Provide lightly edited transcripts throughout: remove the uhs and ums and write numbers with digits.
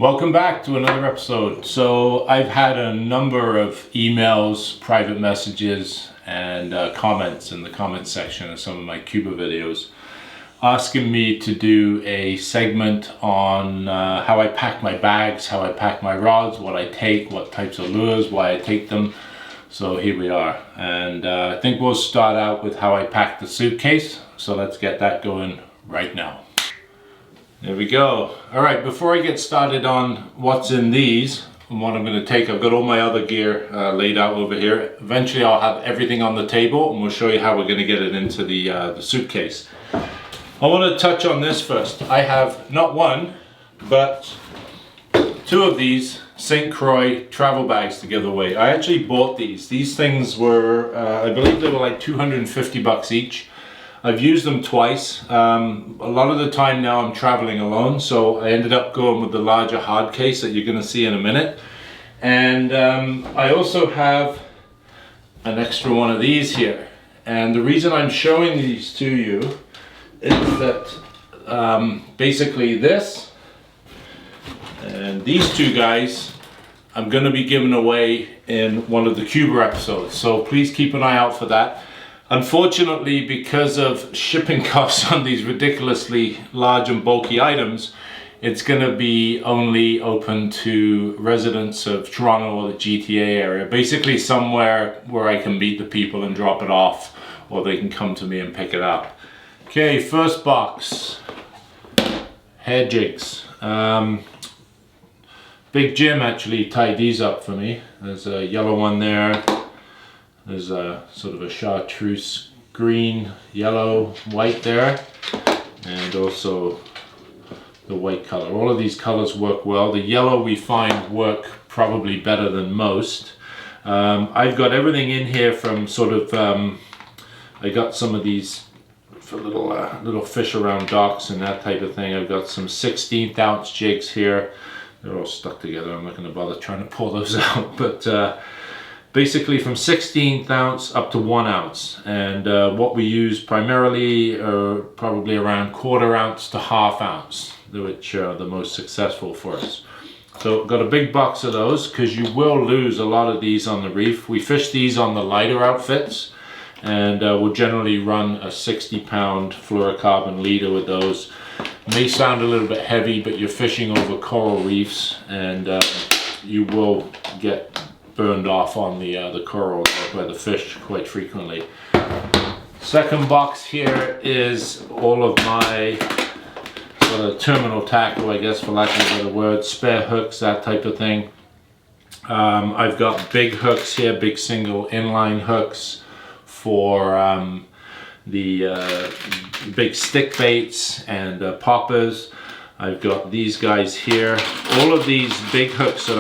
Welcome back to another episode. So I've had a number of emails, private messages, and comments in the comment section of some of my Cuba videos asking me to do a segment on how I pack my bags, how I pack my rods, what I take, what types of lures, why I take them. So here we are, and I think we'll start out with how I pack the suitcase. So let's get that going right now. There we go. All right, before I get started on what's in these and what I'm going to take, I've got all my other gear laid out over here. Eventually I'll have everything on the table and we'll show you how we're going to get it into the suitcase. I want to touch on this first. I have not one, but two of these St. Croix travel bags to give away. I actually bought these. These things were, I believe they were like 250 bucks each. I've used them twice. A lot of the time now I'm traveling alone, so I ended up going with the larger hard case that you're going to see in a minute. And I also have an extra one of these here. And the reason I'm showing these to you is that basically this and these two guys I'm going to be giving away in one of the Cuba episodes. So please keep an eye out for that. Unfortunately, because of shipping costs on these ridiculously large and bulky items, it's going to be only open to residents of Toronto or the GTA area. Basically somewhere where I can meet the people and drop it off, or they can come to me and pick it up. Okay, first box. Hair jigs. Big Jim actually tied these up for me. There's a yellow one there. There's a sort of a chartreuse green, yellow, white there, and also the white color. All of these colors work well. The yellow we find work probably better than most. I've got everything in here from sort of, I got some of these for little fish around docks and that type of thing. I've got some 16th ounce jigs here. They're all stuck together. I'm not going to bother trying to pull those out, but basically from 16th ounce up to 1 ounce, and what we use primarily are probably around 1/4 ounce to 1/2 ounce, which are the most successful for us. So got a big box of those because you will lose a lot of these on the reef. We fish these on the lighter outfits, and we'll generally run a 60-pound fluorocarbon leader with those. May sound a little bit heavy, but you're fishing over coral reefs, and you will get burned off on the coral by the fish quite frequently. Second box here is all of my sort of terminal tackle, I guess, for lack of a better word, spare hooks, that type of thing. I've got big hooks here, big single inline hooks for the big stick baits and poppers. I've got these guys here. All of these big hooks that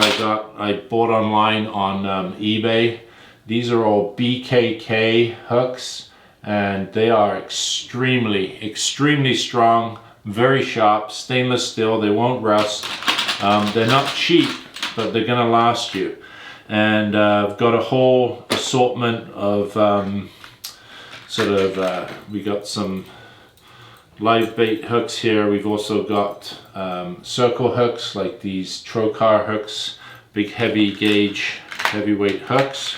I bought online on eBay. These are all BKK hooks, and they are extremely strong, very sharp, stainless steel. They won't rust. They're not cheap, but they're gonna last you. And I've got a whole assortment of we got some live bait hooks here. We've also got circle hooks like these trocar hooks, big heavy gauge, heavyweight hooks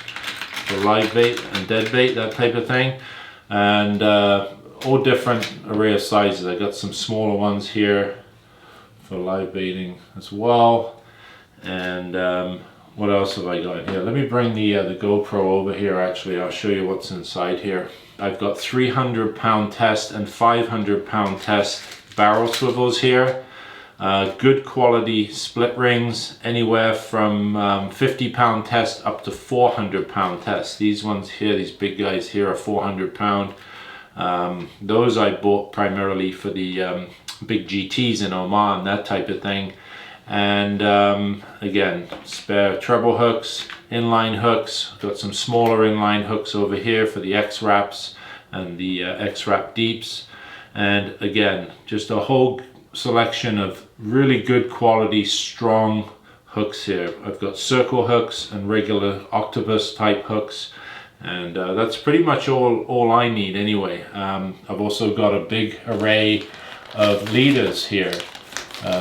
for live bait and dead bait, that type of thing, and all different array of sizes. I got some smaller ones here for live baiting as well. And what else have I got here? Let me bring the GoPro over here. Actually, I'll show you what's inside here. I've got 300-pound test and 500-pound test barrel swivels here. Good quality split rings, anywhere from 50-pound test up to 400-pound test. These ones here, these big guys here, are 400-pound. Those I bought primarily for the big GTs in Oman, that type of thing. And again, spare treble hooks, inline hooks. Got some smaller inline hooks over here for the X-Wraps and the X-Wrap Deeps. And again, just a whole selection of really good quality, strong hooks here. I've got circle hooks and regular octopus type hooks, and that's pretty much all I need anyway. I've also got a big array of leaders here.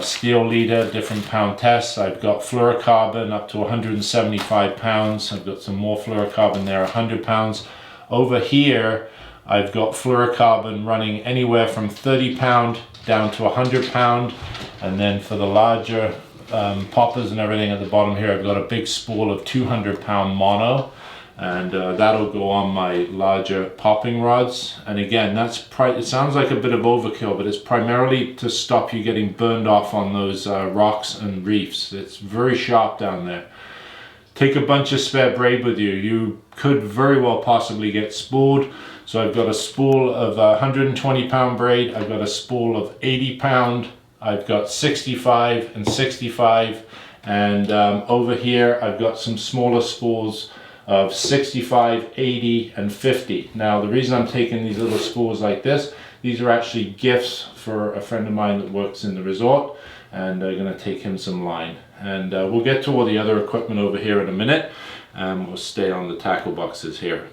steel leader, different pound tests. I've got fluorocarbon up to 175 pounds. I've got some more fluorocarbon there, 100 pounds. Over here, I've got fluorocarbon running anywhere from 30 pound down to 100 pound. And then for the larger poppers and everything at the bottom here, I've got a big spool of 200 pound mono. And that'll go on my larger popping rods. And again, it sounds like a bit of overkill, but it's primarily to stop you getting burned off on those rocks and reefs. It's very sharp down there. Take a bunch of spare braid with you. You could very well possibly get spooled. So I've got a spool of 120 pound braid. I've got a spool of 80 pound. I've got 65 and 65. And over here, I've got some smaller spools of 65, 80, and 50. Now, the reason I'm taking these little spools like this, these are actually gifts for a friend of mine that works in the resort, and I'm going to take him some line. And we'll get to all the other equipment over here in a minute, and we'll stay on the tackle boxes here.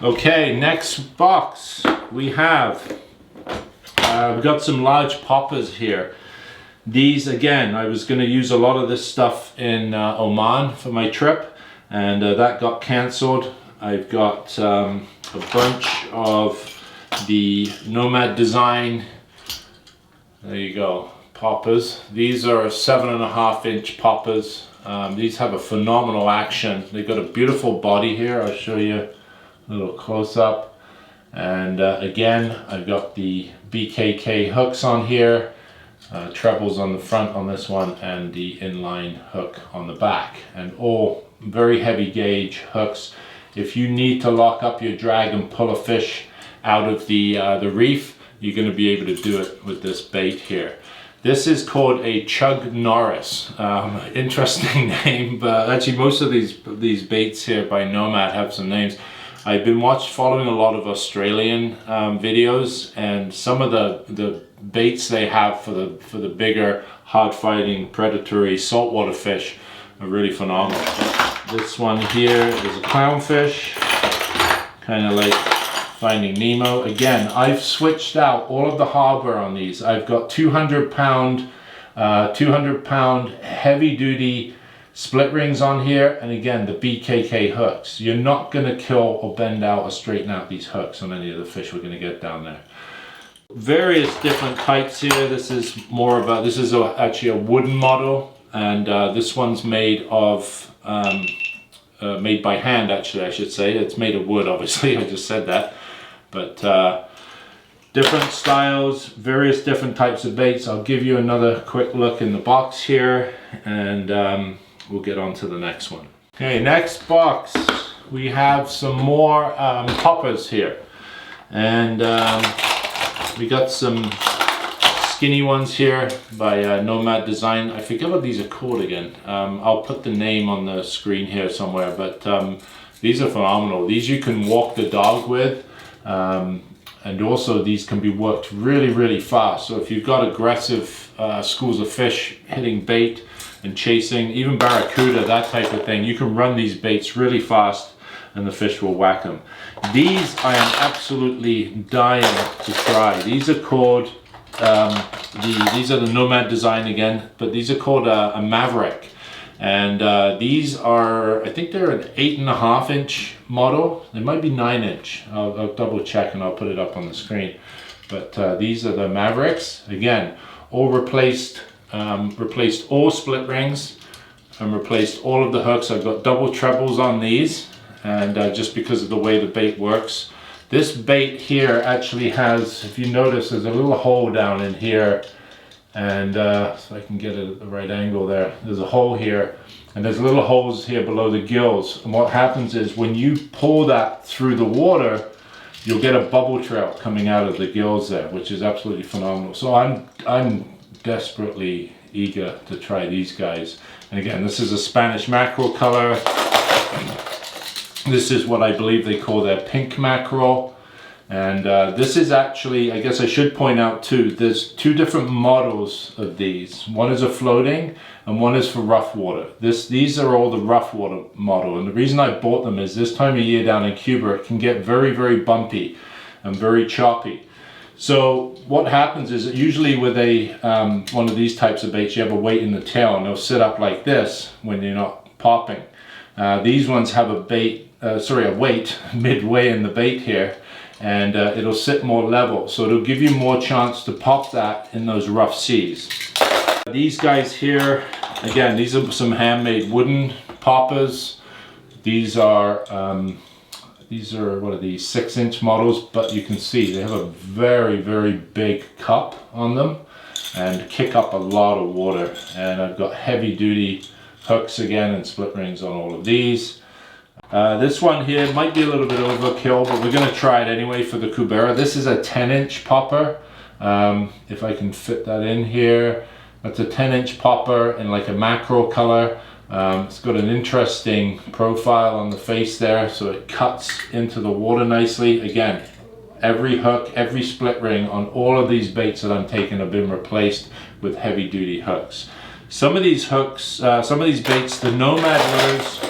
Okay, next box we have, we've got some large poppers here. These, again, I was going to use a lot of this stuff in Oman for my trip, and that got cancelled. I've got a bunch of the Nomad Design, there you go, poppers. These are 7.5 inch poppers. These have a phenomenal action. They've got a beautiful body here. I'll show you a little close up. And again, I've got the BKK hooks on here. Trebles on the front on this one, and the inline hook on the back, and all very heavy gauge hooks. If you need to lock up your drag and pull a fish out of the reef, you're going to be able to do it with this bait here. This is called a Chug Norris. Interesting name, but actually most of these baits here by Nomad have some names. I've been following a lot of Australian videos, and some of the baits they have for the bigger, hard-fighting, predatory saltwater fish are really phenomenal. This one here is a clownfish, kind of like Finding Nemo. Again, I've switched out all of the hardware on these. I've got 200 pound heavy-duty split rings on here, and again the BKK hooks. You're not going to kill or bend out or straighten out these hooks on any of the fish we're going to get down there. Various different types here. This is actually a wooden model, and this one's made of made by hand, actually I should say. It's made of wood, obviously, I just said that, but different styles, various different types of baits. I'll give you another quick look in the box here, and we'll get on to the next one. Okay, next box, we have some more poppers here, and we got some skinny ones here by Nomad Design. I forget what these are called again. I'll put the name on the screen here somewhere, but these are phenomenal. These you can walk the dog with, and also these can be worked really, really fast. So if you've got aggressive schools of fish hitting bait and chasing, even barracuda, that type of thing, you can run these baits really fast and the fish will whack them. These I am absolutely dying to try. These are called, these are the Nomad Design again, but these are called a Maverick. And these are, I think they're an 8.5 inch model. They might be 9 inch. I'll double check and I'll put it up on the screen. But these are the Mavericks. Again, all replaced all split rings and replaced all of the hooks. I've got double trebles on these, and just because of the way the bait works. This bait here actually has, if you notice, there's a little hole down in here, and so I can get it at the right angle there. There's a hole here, and there's little holes here below the gills. And what happens is when you pull that through the water, you'll get a bubble trail coming out of the gills there, which is absolutely phenomenal. So I'm desperately eager to try these guys. And again, this is a Spanish mackerel color. This is what I believe they call their pink mackerel. And this is actually, I guess I should point out too, there's two different models of these. One is a floating and one is for rough water. These are all the rough water model. And the reason I bought them is this time of year down in Cuba, it can get very, very bumpy and very choppy. So what happens is that usually with a one of these types of baits, you have a weight in the tail, and they'll sit up like this when you're not popping. These ones have a weight midway in the bait here, and it'll sit more level, so it'll give you more chance to pop that in those rough seas. These guys here, again, these are some handmade wooden poppers. These are what are these, 6-inch models, but you can see they have a very, very big cup on them and kick up a lot of water. And I've got heavy duty hooks again and split rings on all of these. This one here might be a little bit overkill, but we're going to try it anyway for the Cubera. This is a 10-inch popper. If I can fit that in here, that's a 10-inch popper in like a macro color. It's got an interesting profile on the face there, so it cuts into the water nicely. Again, every hook, every split ring on all of these baits that I'm taking have been replaced with heavy duty hooks. Some of these hooks, some of these baits, the Nomad lures,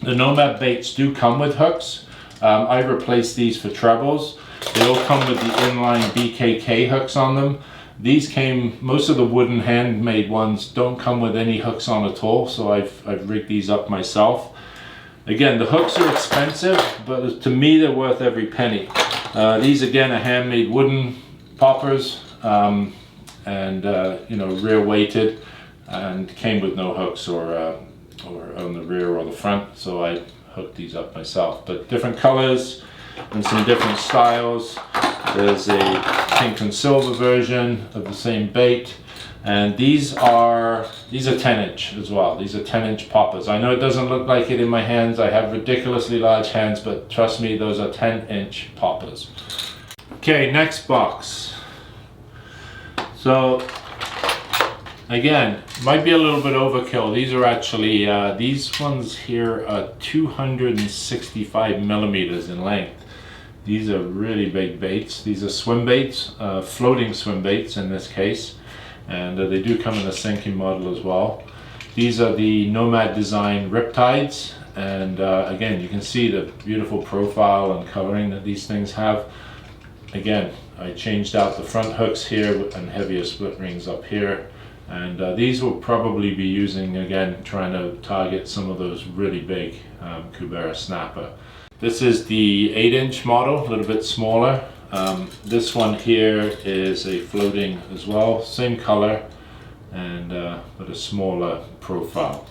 the Nomad baits do come with hooks. I replaced these for trebles. They all come with the inline BKK hooks on them. These came, most of the wooden handmade ones don't come with any hooks on at all, so I've rigged these up myself. Again, the hooks are expensive, but to me they're worth every penny. These again are handmade wooden poppers, and you know, rear weighted, and came with no hooks or on the rear or the front, so I hooked these up myself. But different colors and some different styles. There's a pink and silver version of the same bait, and these are 10-inch as well. These are 10-inch poppers. I know it doesn't look like it in my hands. I have ridiculously large hands, but trust me, those are 10-inch poppers. Okay, next box. So again, might be a little bit overkill. These are actually these ones here are 265 millimeters in length. These are really big baits. These are swim baits, floating swim baits in this case, and they do come in a sinking model as well. These are the Nomad design Riptides, and again, you can see the beautiful profile and coloring that these things have. Again, I changed out the front hooks here and heavier split rings up here, and these will probably be using, again, trying to target some of those really big Cubera snapper. This is the 8-inch model, a little bit smaller. This one here is a floating as well, same color, and but a smaller profile.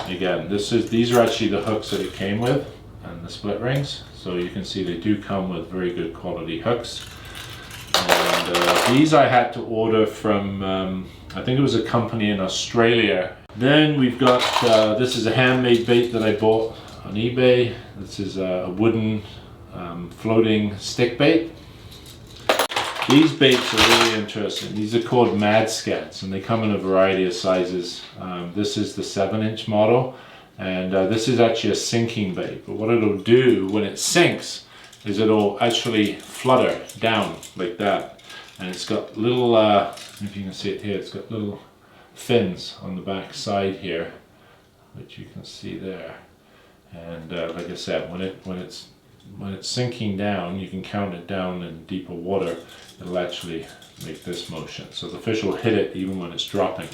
Again, these are actually the hooks that it came with, and the split rings. So you can see they do come with very good quality hooks. And these I had to order from, I think it was a company in Australia. Then we've got, this is a handmade bait that I bought on eBay. This is a wooden floating stick bait. These baits are really interesting. These are called Mad Scats, and they come in a variety of sizes. This is the 7-inch model, and this is actually a sinking bait. But what it'll do when it sinks is it'll actually flutter down like that. And it's got little, if you can see it here, it's got little fins on the back side here, which you can see there. And like I said, when it's sinking down, you can count it down in deeper water. It'll actually make this motion, so the fish will hit it even when it's dropping.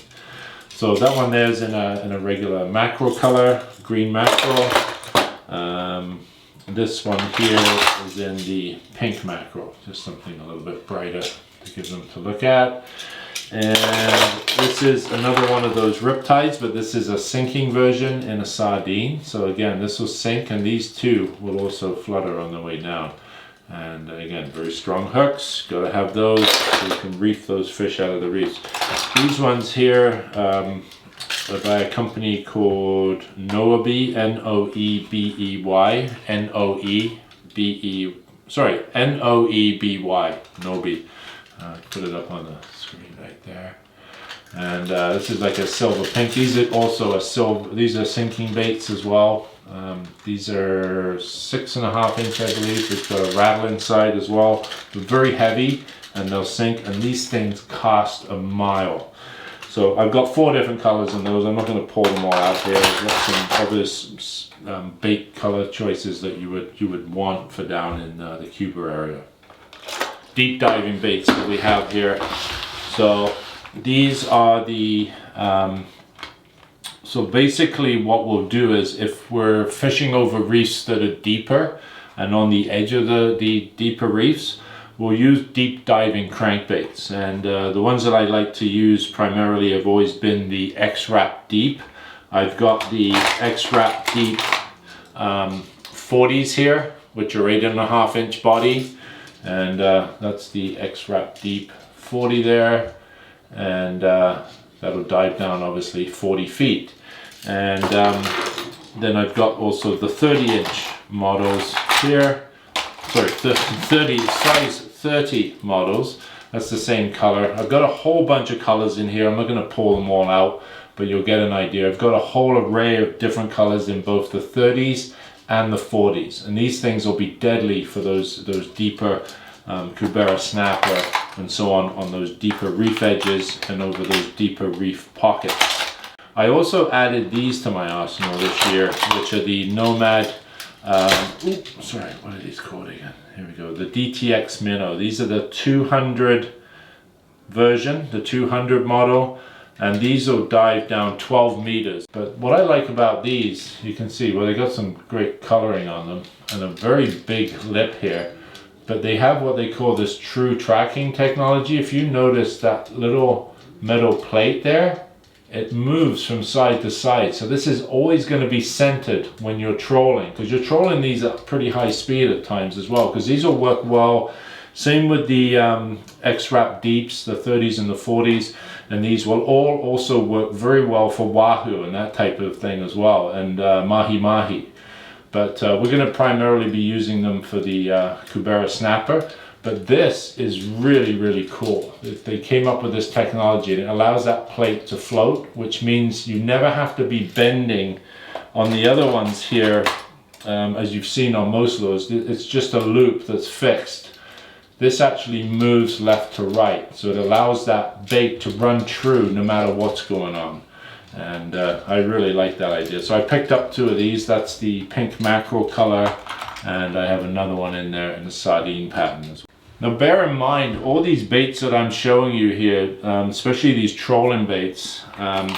So that one there's in a regular macro color, green macro. This one here is in the pink macro, just something a little bit brighter to give them to look at. And this is another one of those Riptides, but this is a sinking version in a sardine. So again, this will sink, and these two will also flutter on the way down. And again, very strong hooks, gotta have those so you can reef those fish out of the reefs. These ones here are by a company called Noebey, N-O-E-B-E-Y, N-O-E-B-Y, Noebey. Put it up on the screen right there. And this is like a silver pink. These are also these are sinking baits as well. These are 6.5 inch, I believe. They've got a rattle inside as well. They're very heavy and they'll sink, and these things cost a mile. So I've got 4 different colors in those. I'm not going to pull them all out here. I've got some obvious bait color choices that you would want for down in the Cuba area. deep diving baits that we have here. So these are the so basically what we'll do is, if we're fishing over reefs that are deeper and on the edge of the deeper reefs, we'll use deep diving crankbaits. And the ones that I like to use primarily have always been the X-Rap Deep. I've got the X-Rap Deep 40s here, which are 8.5 inch body, and that's the X-Rap Deep 40 there, and that'll dive down obviously 40 feet. And then I've got also the 30 inch models here, sorry, 30 size 30 models. That's the same color. I've got a whole bunch of colors in here. I'm not going to pull them all out, but you'll get an idea. I've got a whole array of different colors in both the 30s and the 40s, and these things will be deadly for those deeper Cubera snapper and so on those deeper reef edges and over those deeper reef pockets. I also added these to my arsenal this year, which are the Nomad, sorry, what are these called again? Here we go, the DTX Minnow. These are the 200 version, the 200 model, and these will dive down 12 meters. But what I like about these, you can see, well, they got some great coloring on them and a very big lip here, but they have what they call this true tracking technology. If you notice that little metal plate there, it moves from side to side. So this is always going to be centered when you're trolling, because you're trolling these at pretty high speed at times as well, because these will work well. Same with the X-Rap Deeps, the 30s and the 40s, and these will all also work very well for wahoo and that type of thing as well, and mahi-mahi. But we're going to primarily be using them for the Cubera snapper. But this is really, really cool. They came up with this technology, and it allows that plate to float, which means you never have to be bending. On the other ones here, as you've seen on most of those, it's just a loop that's fixed. This actually moves left to right, so it allows that bait to run true no matter what's going on. And I really like that idea. So I picked up 2 of these. That's the pink mackerel color, and I have another one in there in the sardine pattern as well. Now bear in mind, all these baits that I'm showing you here, especially these trolling baits,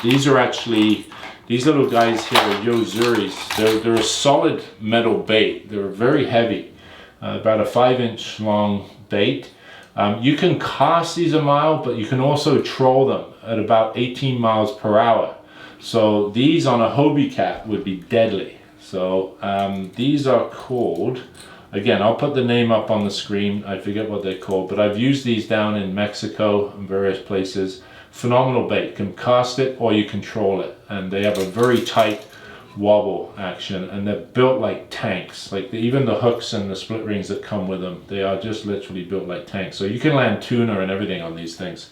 these are actually, these little guys here are Yozuris. They're a solid metal bait. They're very heavy, about a 5-inch long bait. You can cast these a mile, but you can also troll them at about 18 miles per hour. So these on a Hobie cat would be deadly. So these are called, again, I'll put the name up on the screen. I forget what they're called, but I've used these down in Mexico and various places. Phenomenal bait. You can cast it or you control it, and they have a very tight wobble action, and they're built like tanks. Like even the hooks and the split rings that come with them, they are just literally built like tanks. So you can land tuna and everything on these things.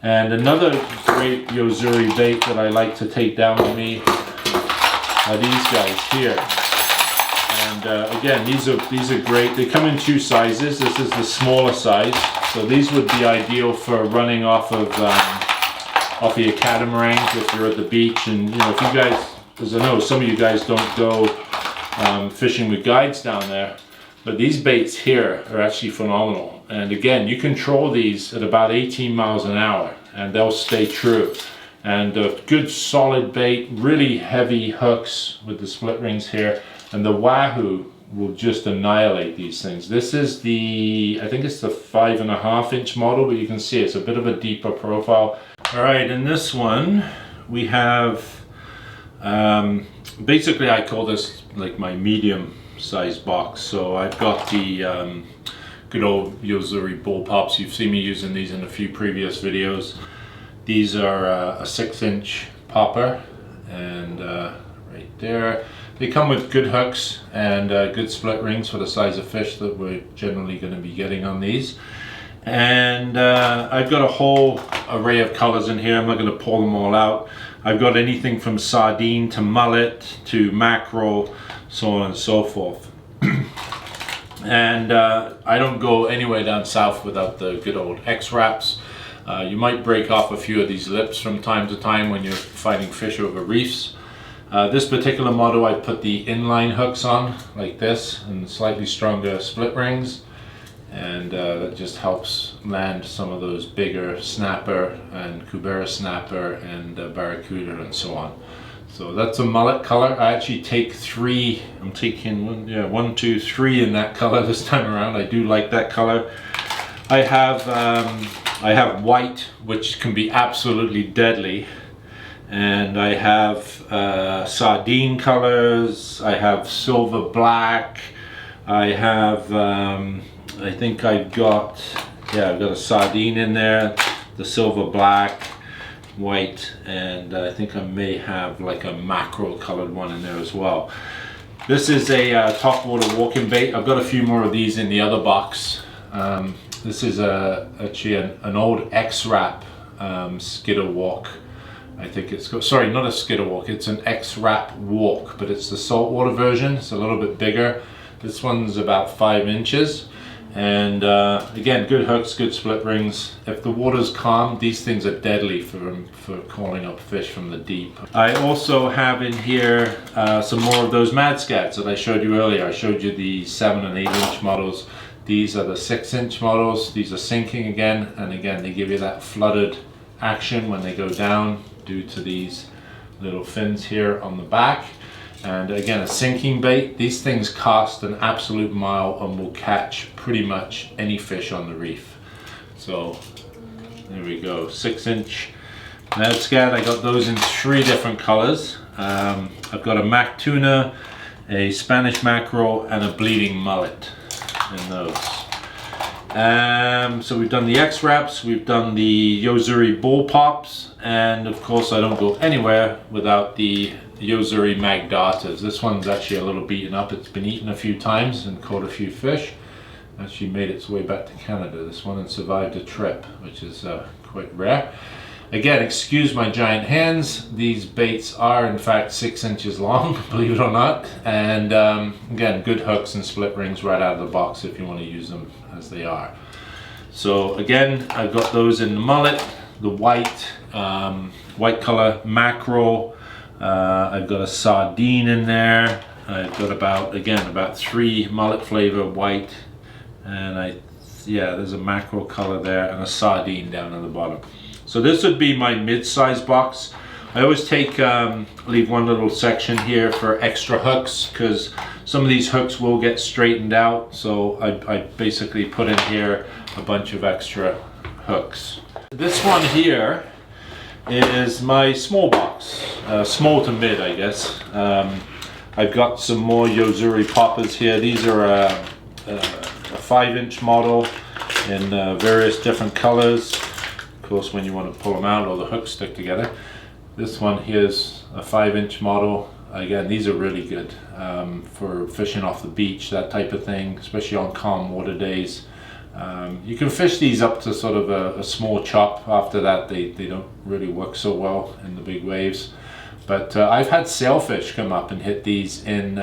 And another great Yozuri bait that I like to take down with me are these guys here. And again, these are great. They come in 2 sizes. This is the smaller size, so these would be ideal for running off of your catamarans if you're at the beach. And you know, if you guys, because I know some of you guys don't go fishing with guides down there, but these baits here are actually phenomenal. And again, you control these at about 18 miles an hour and they'll stay true. And a good solid bait, really heavy hooks with the split rings here, and the wahoo will just annihilate these things. This is the, I think it's the 5.5 inch model, but you can see it's a bit of a deeper profile. All right, in this one we have, basically I call this like my medium size box. So I've got the good old Yozuri bull pops. You've seen me using these in a few previous videos. These are a 6-inch popper, and right there. They come with good hooks and good split rings for the size of fish that we're generally going to be getting on these. And I've got a whole array of colors in here. I'm not going to pull them all out. I've got anything from sardine to mullet to mackerel, so on and so forth. And I don't go anywhere down south without the good old X-Raps. You might break off a few of these lips from time to time when you're fighting fish over reefs. This particular model, I put the inline hooks on like this and slightly stronger split rings. and that just helps land some of those bigger snapper and Cubera snapper and barracuda and so on. So that's a mullet color. I actually take three. I'm taking one, two, three in that color this time around. I do like that color. I have white, which can be absolutely deadly, and I have sardine colors. I have silver black. I have I think I've got a sardine in there, the silver black, white, and I think I may have like a mackerel colored one in there as well. This is a topwater walking bait. I've got a few more of these in the other box. This is actually an old X-Wrap skidder walk. I think it's got, sorry, not a skidder walk, it's an X-Wrap walk, but it's the saltwater version. It's a little bit bigger. This one's about 5 inches. And again, good hooks, good split rings. If the water's calm, these things are deadly for calling up fish from the deep. I also have in here some more of those Mad Scats that I showed you earlier. I showed you the 7 and 8 inch models. These are the 6 inch models. These are sinking again, and again they give you that flooded action when they go down due to these little fins here on the back. And again, a sinking bait. These things cast an absolute mile and will catch pretty much any fish on the reef. So there we go, 6 inch Mad Scat. I got those in 3 different colors. I've got a mac tuna, a Spanish mackerel, and a bleeding mullet in those. So we've done the X-Wraps, we've done the Yozuri Bull Pops, and of course I don't go anywhere without the Yozuri Mag Darters. This one's actually a little beaten up. It's been eaten a few times and caught a few fish. Actually made its way back to Canada, this one, and survived a trip, which is quite rare. Again, excuse my giant hands. These baits are in fact 6 inches long, believe it or not. And again, good hooks and split rings right out of the box if you want to use them as they are. So again, I've got those in the mullet, the white, white color mackerel. I've got a sardine in there. I've got about 3 mullet flavor white, and there's a mackerel color there and a sardine down at the bottom. So this would be my mid-size box. I always leave one little section here for extra hooks, because some of these hooks will get straightened out. So I basically put in here a bunch of extra hooks. This one here is my small box, small to mid, I guess. I've got some more Yozuri poppers here. These are a 5 inch model in various different colors. Of course, when you want to pull them out, all the hooks stick together. This one here is a 5 inch model. Again, these are really good for fishing off the beach, that type of thing, especially on calm water days. You can fish these up to sort of a small chop. After that, they don't really work so well in the big waves. But I've had sailfish come up and hit these in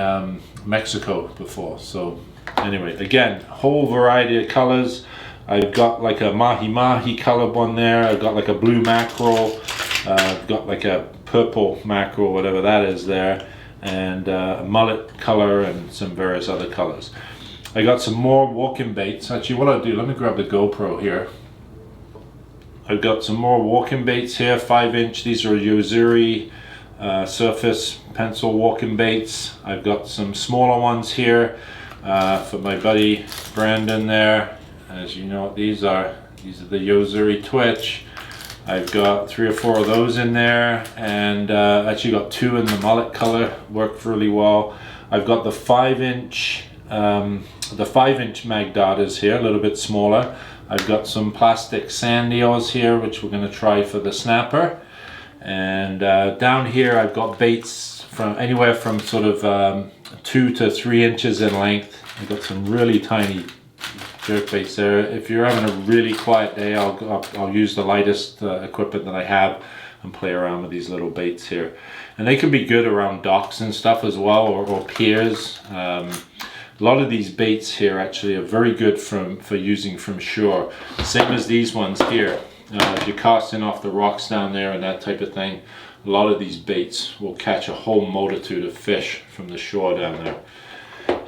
Mexico before. So anyway, again, whole variety of colors. I've got like a mahi-mahi colored one there. I've got like a blue mackerel. I've got like a purple mackerel, whatever that is there. And a mullet color and some various other colors. I got some more walking baits. Actually, what I'll do, let me grab the GoPro here. I've got some more walking baits here, 5 inch. These are Yozuri surface pencil walking baits. I've got some smaller ones here for my buddy Brandon there. As you know what these are. These are the Yozuri Twitch. I've got 3 or 4 of those in there, and actually got 2 in the mullet color, worked really well. I've got the 5 inch Mag Darters here, a little bit smaller. I've got some plastic sand eels here, which we're going to try for the snapper. And down here I've got baits from anywhere from sort of 2 to 3 inches in length. I've got some really tiny jerk baits there. If you're having a really quiet day, I'll use the lightest equipment that I have and play around with these little baits here. And they can be good around docks and stuff as well, or piers. A lot of these baits here actually are very good for using from shore. Same as these ones here. If you're casting off the rocks down there and that type of thing, a lot of these baits will catch a whole multitude of fish from the shore down there.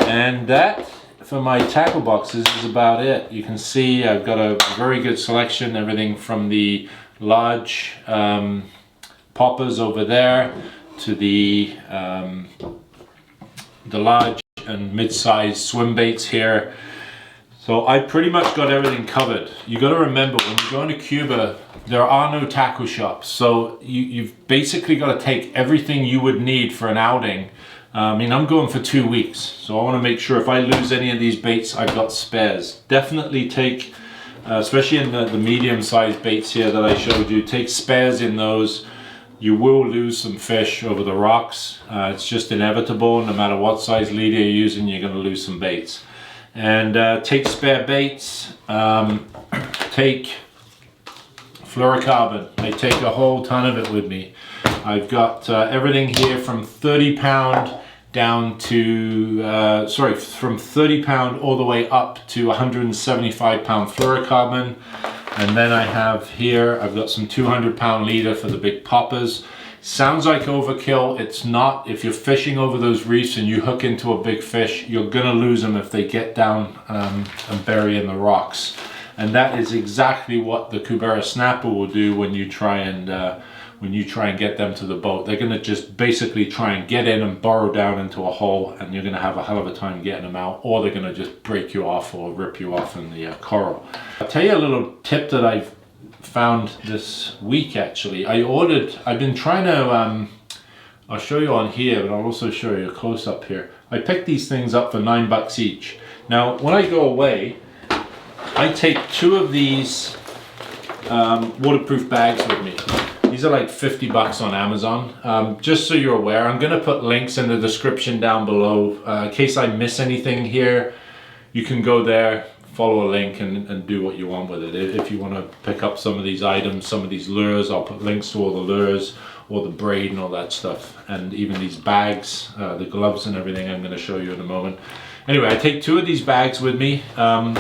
And that for my tackle boxes is about it. You can see I've got a very good selection, everything from the large poppers over there to the large and mid-sized swim baits here. So I pretty much got everything covered. You got to remember, when you're going to Cuba, there are no tackle shops. So you've basically got to take everything you would need for an outing. I mean, I'm going for 2 weeks, so I want to make sure if I lose any of these baits, I've got spares. Definitely take, especially in the medium-sized baits here that I showed you, take spares in those. You will lose some fish over the rocks. It's just inevitable. No matter what size leader you're using, you're going to lose some baits. And take spare baits, take fluorocarbon. I take a whole ton of it with me. I've got everything here from 30 pound down to, from 30 pound all the way up to 175 pound fluorocarbon. And then I have here, I've got some 200 pound leader for the big poppers. Sounds like overkill, it's not. If you're fishing over those reefs and you hook into a big fish, you're gonna lose them if they get down and bury in the rocks. And that is exactly what the Cubera snapper will do when you try and get them to the boat. They're gonna just basically try and get in and burrow down into a hole, and you're gonna have a hell of a time getting them out, or they're gonna just break you off or rip you off in the coral. I'll tell you a little tip that I've found this week actually. I've been trying to, I'll show you on here, but I'll also show you a close up here. I picked these things up for $9 each. Now, when I go away, I take 2 of these waterproof bags with me. These are like $50 on Amazon. Just so you're aware, I'm gonna put links in the description down below. In case I miss anything here, you can go there, follow a link and do what you want with it. If you want to pick up some of these items, some of these lures, I'll put links to all the lures, all the braid and all that stuff. And even these bags, the gloves and everything I'm going to show you in a moment. Anyway, I take 2 of these bags with me.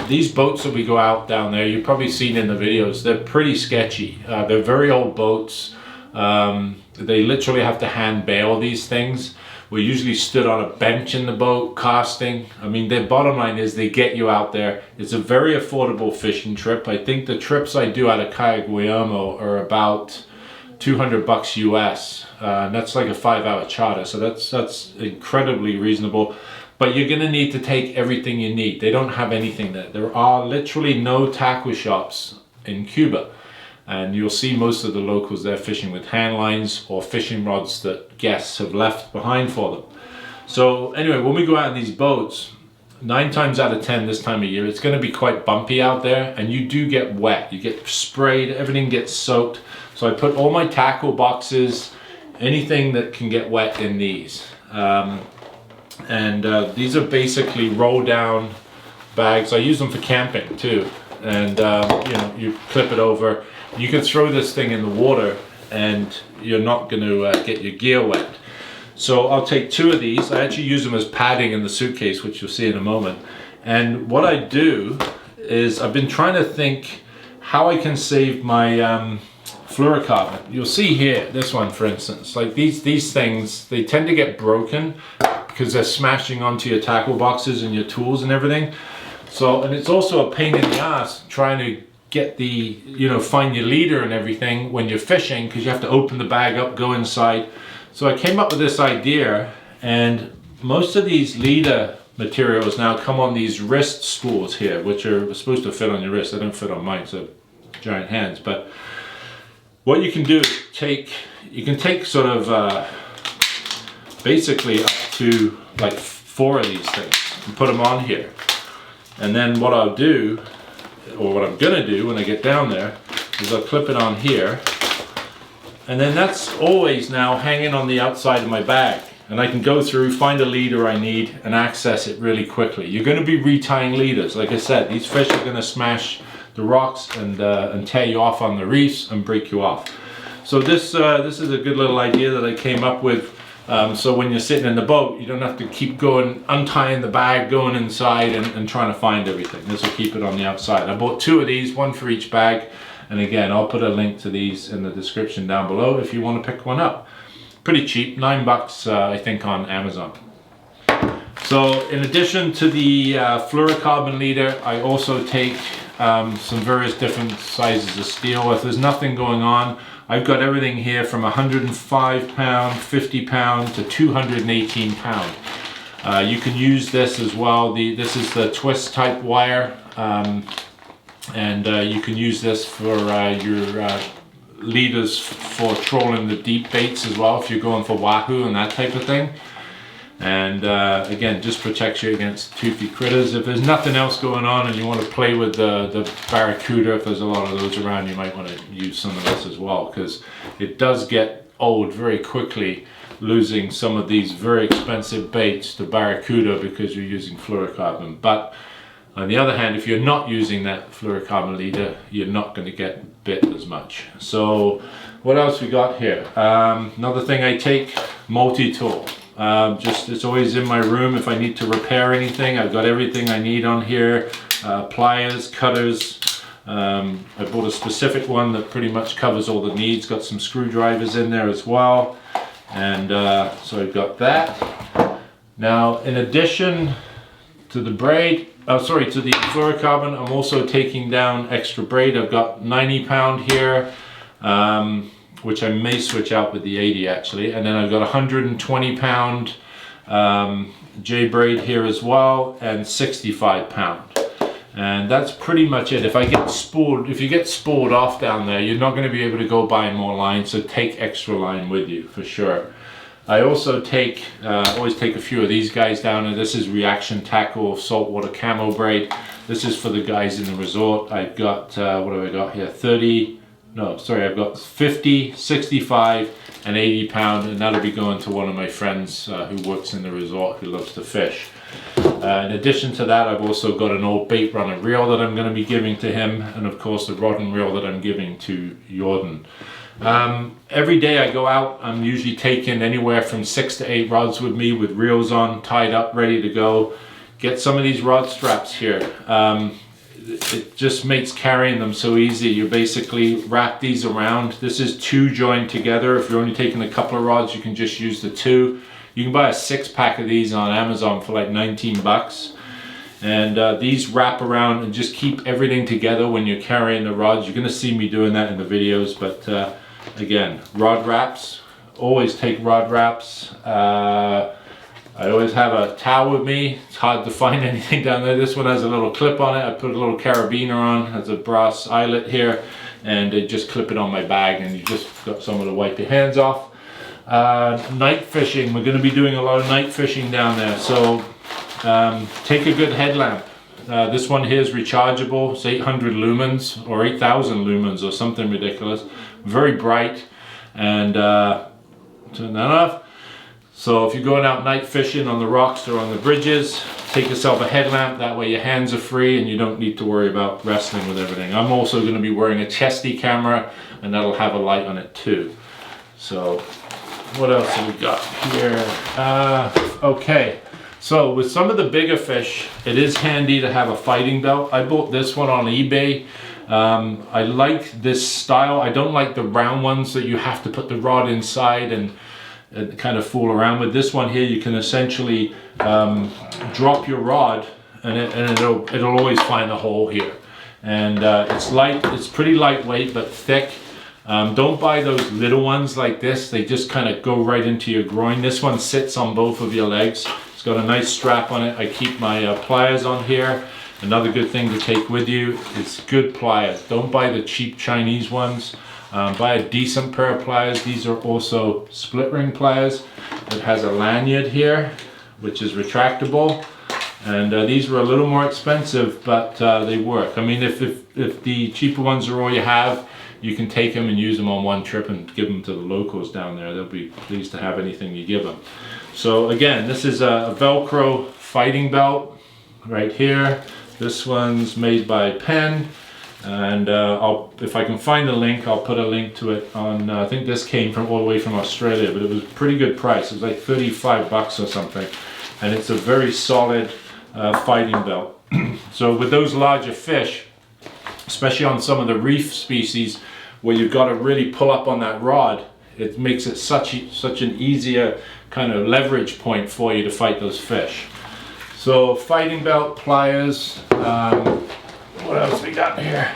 These boats that we go out down there, you've probably seen in the videos, they're pretty sketchy. They're very old boats. They literally have to hand bail these things. We're usually stood on a bench in the boat casting. I mean, their bottom line is they get you out there. It's a very affordable fishing trip. I think the trips I do out of Cayo Guillermo are about $200 US. And that's like a 5-hour charter, so that's incredibly reasonable. But you're gonna need to take everything you need. They don't have anything there. There are literally no tackle shops in Cuba. And you'll see most of the locals there fishing with hand lines or fishing rods that guests have left behind for them. So anyway, when we go out in these boats, 9 times out of 10 this time of year, it's going to be quite bumpy out there, and you do get wet. You get sprayed, everything gets soaked. So I put all my tackle boxes, anything that can get wet in these. These are basically roll down bags. I use them for camping too. And you know, you clip it over. You can throw this thing in the water and you're not going to get your gear wet. So I'll take 2 of these. I actually use them as padding in the suitcase, which you'll see in a moment. And what I do is I've been trying to think how I can save my fluorocarbon. You'll see here, this one for instance, like these things, they tend to get broken because they're smashing onto your tackle boxes and your tools and everything. So, and it's also a pain in the ass trying to get the, you know, find your leader and everything when you're fishing, because you have to open the bag up, go inside. So I came up with this idea, and most of these leader materials now come on these wrist spools here, which are supposed to fit on your wrist. They don't fit on mine, so giant hands. But what you can do is you can take sort of basically up to like 4 of these things and put them on here. And then what I'll do, or what I'm gonna do when I get down there, is I'll clip it on here, and then that's always now hanging on the outside of my bag, and I can go through, find a leader I need, and access it really quickly. You're gonna be retying leaders. Like I said, these fish are gonna smash the rocks and tear you off on the reefs and break you off. So this is a good little idea that I came up with. So when you're sitting in the boat, you don't have to keep going, untying the bag, going inside and trying to find everything. This will keep it on the outside. I bought 2 of these, 1 for each bag. And again, I'll put a link to these in the description down below if you want to pick one up. Pretty cheap, $9 I think on Amazon. So in addition to the fluorocarbon leader, I also take some various different sizes of steel. If there's nothing going on, I've got everything here from 105 pound, 50 pound to 218 pound. You can use this as well. This is the twist type wire, and you can use this for your leaders for trolling the deep baits as well, if you're going for wahoo and that type of thing. And again, just protects you against toothy critters. If there's nothing else going on and you want to play with the barracuda, if there's a lot of those around, you might want to use some of this as well, because it does get old very quickly, losing some of these very expensive baits to barracuda because you're using fluorocarbon. But on the other hand, if you're not using that fluorocarbon leader, you're not going to get bit as much. So what else we got here? Another thing I take, multi-tool. It's always in my room if I need to repair anything. I've got everything I need on here. Pliers, cutters. I bought a specific one that pretty much covers all the needs. Got some screwdrivers in there as well. And so I've got that. Now, in addition to the braid, to the fluorocarbon, I'm also taking down extra braid. I've got 90 pound here, which I may switch out with the 80 actually. And then I've got 120 pound J braid here as well, and 65 pound. And that's pretty much it. If you get spooled off down there, you're not going to be able to go buy more line, so take extra line with you for sure. I also always take a few of these guys down, and this is reaction tackle saltwater camo braid. This is for the guys in the resort. I've got, what have I got here? I've got 50, 65, and 80 pound, and that'll be going to one of my friends who works in the resort, who loves to fish. In addition to that, I've also got an old bait runner reel that I'm going to be giving to him, and of course the rod and reel that I'm giving to Jordan. Every day I go out, I'm usually taking anywhere from 6 to 8 rods with me, with reels on, tied up, ready to go. Get some of these rod straps here. It just makes carrying them so easy. You basically wrap these around. This is 2 joined together. If you're only taking a couple of rods, you can just use the 2. You can buy a 6-pack of these on Amazon for like 19 bucks. And these wrap around and just keep everything together when you're carrying the rods. You're gonna see me doing that in the videos, but again, rod wraps. Always take rod wraps. I always have a towel with me. It's hard to find anything down there. This one has a little clip on it. I put a little carabiner on, has a brass eyelet here, and I just clip it on my bag, and you just got somewhere to wipe your hands off. Night fishing, we're going to be doing a lot of night fishing down there, so take a good headlamp. This one here is rechargeable. It's 800 lumens or 8,000 lumens or something ridiculous. Very bright, and turn that off. So if you're going out night fishing on the rocks or on the bridges, take yourself a headlamp. That way your hands are free and you don't need to worry about wrestling with everything. I'm also going to be wearing a chesty camera, and that'll have a light on it too. So what else have we got here? Okay, so with some of the bigger fish, it is handy to have a fighting belt. I bought this one on eBay. I like this style. I don't like the round ones that you have to put the rod inside and kind of fool around with. This one here, you can essentially drop your rod, and it'll always find the hole here. And it's light. It's pretty lightweight but thick. Don't buy those little ones like this. They just kind of go right into your groin. This one sits on both of your legs. It's got a nice strap on it. I keep my pliers on here. Another good thing to take with you is good pliers. Don't buy the cheap Chinese ones. Buy a decent pair of pliers. These are also split ring pliers. It has a lanyard here, which is retractable. And these were a little more expensive, but they work. I mean, if the cheaper ones are all you have, you can take them and use them on one trip and give them to the locals down there. They'll be pleased to have anything you give them. So again, this is a Velcro fighting belt right here. This one's made by Penn, and if I can find the link, I'll put a link to it on, I think this came from all the way from Australia, but it was a pretty good price. It was like 35 bucks or something, and it's a very solid fighting belt. So with those larger fish, especially on some of the reef species where you've got to really pull up on that rod, it makes it such an easier kind of leverage point for you to fight those fish. So fighting belt, pliers, what else we got here?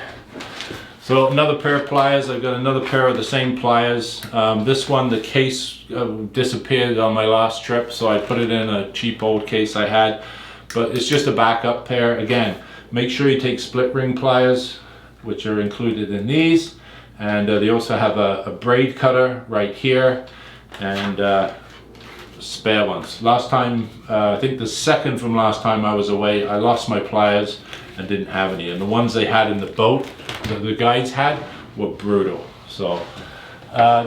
So another pair of pliers. I've got another pair of the same pliers. This one, the case disappeared on my last trip, so I put it in a cheap old case I had. But it's just a backup pair. Again, make sure you take split ring pliers, which are included in these. And they also have a braid cutter right here, and spare ones. Last time, I think the second from last time I was away, I lost my pliers and didn't have any. And the ones they had in the boat, that the guides had, were brutal. So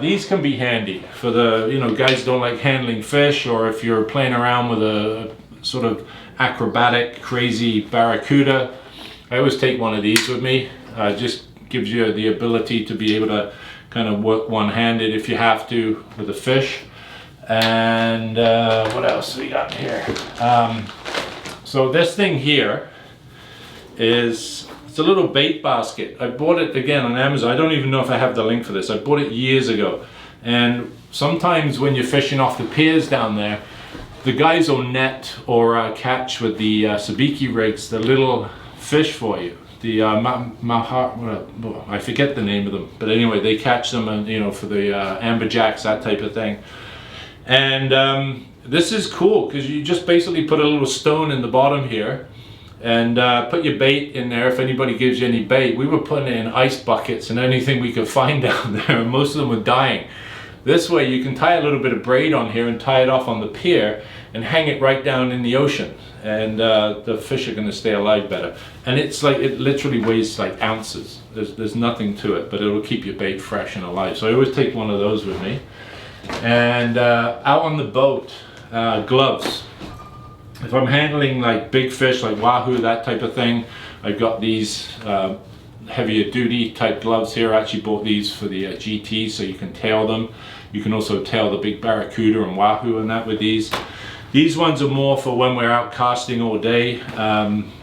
these can be handy for the, guys don't like handling fish, or if you're playing around with a sort of acrobatic, crazy barracuda. I always take one of these with me. Just gives you the ability to be able to kind of work one-handed if you have to with a fish. And what else we got here? So this thing here it's a little bait basket. I bought it again on Amazon. I don't even know if I have the link for this. I bought it years ago. And sometimes when you're fishing off the piers down there, the guys will net or catch with the sabiki rigs the little fish for you. The I forget the name of them, but anyway, they catch them, and for the amberjacks, that type of thing. And this is cool because you just basically put a little stone in the bottom here and put your bait in there. If anybody gives you any bait, we were putting it in ice buckets and anything we could find down there, and most of them were dying. This way you can tie a little bit of braid on here and tie it off on the pier and hang it right down in the ocean, and the fish are going to stay alive better. And it's like, it literally weighs like ounces. There's nothing to it, but it'll keep your bait fresh and alive. So I always take one of those with me. And out on the boat, gloves. If I'm handling like big fish like wahoo, that type of thing, I've got these heavier duty type gloves here. I actually bought these for the GT, so you can tail them. You can also tail the big barracuda and wahoo and that with these. These ones are more for when we're out casting all day.